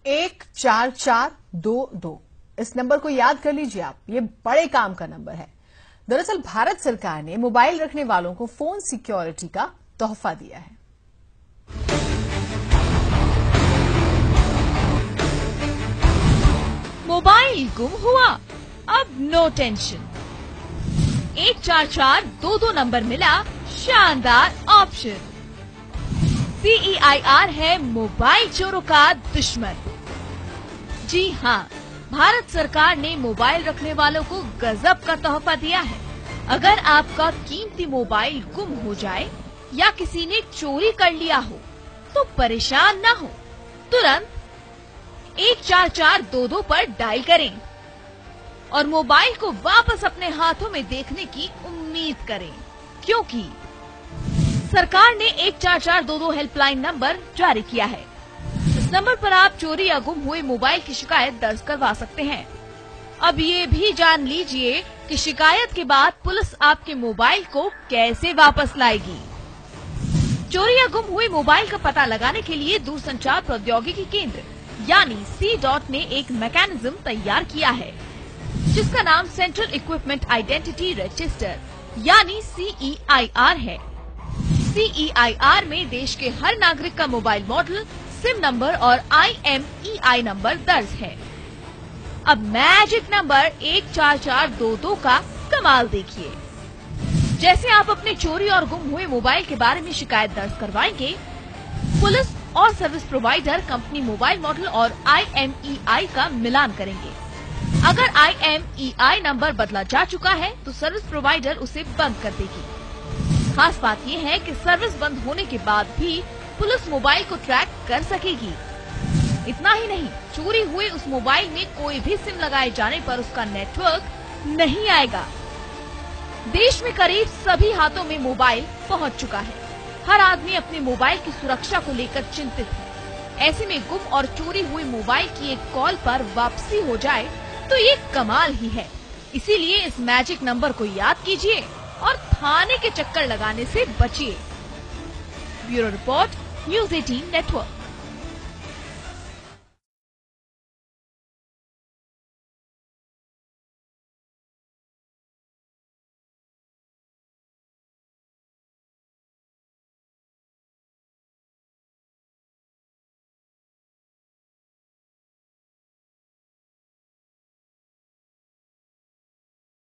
144222। इस नंबर को याद कर लीजिए आप, ये बड़े काम का नंबर है। दरअसल भारत सरकार ने मोबाइल रखने वालों को फोन सिक्योरिटी का तोहफा दिया है। मोबाइल गुम हुआ, अब नो टेंशन। 144222 नंबर मिला, शानदार ऑप्शन। CEIR है मोबाइल चोरों का दुश्मन। जी हाँ, भारत सरकार ने मोबाइल रखने वालों को गजब का तोहफा दिया है। अगर आपका कीमती मोबाइल गुम हो जाए या किसी ने चोरी कर लिया हो तो परेशान न हो, तुरंत 144222 पर डायल करें और मोबाइल को वापस अपने हाथों में देखने की उम्मीद करें, क्योंकि सरकार ने 144222 हेल्पलाइन नंबर जारी किया है। इस नंबर पर आप चोरी या गुम हुए मोबाइल की शिकायत दर्ज करवा सकते हैं। अब ये भी जान लीजिए कि शिकायत के बाद पुलिस आपके मोबाइल को कैसे वापस लाएगी। चोरी या गुम हुए मोबाइल का पता लगाने के लिए दूरसंचार प्रौद्योगिकी केंद्र यानी C.DOT ने एक मैकेनिज्म तैयार किया है, जिसका नाम सेंट्रल इक्विपमेंट आइडेंटिटी रजिस्टर यानी CEIR है। CEIR में देश के हर नागरिक का मोबाइल मॉडल, सिम नंबर और IMEI नंबर दर्ज है। अब मैजिक नंबर 144222 का कमाल देखिए। जैसे आप अपने चोरी और गुम हुए मोबाइल के बारे में शिकायत दर्ज करवाएंगे, पुलिस और service provider company mobile model और IMEI का मिलान करेंगे। अगर IMEI नंबर बदला जा चुका है तो सर्विस प्रोवाइडर उसे बंद कर देगी। खास बात यह है कि सर्विस बंद होने के बाद भी पुलिस मोबाइल को ट्रैक कर सकेगी। इतना ही नहीं, चोरी हुए उस मोबाइल में कोई भी सिम लगाए जाने पर उसका नेटवर्क नहीं आएगा। देश में करीब सभी हाथों में मोबाइल पहुंच चुका है। हर आदमी अपने मोबाइल की सुरक्षा को लेकर चिंतित है। ऐसे में गुम और चोरी हुए मोबाइल की एक कॉल पर वापसी हो जाए तो ये कमाल ही है। इसीलिए इस मैजिक नंबर को याद कीजिए और थाने के चक्कर लगाने से बचिए। Bureau report, News 18 network.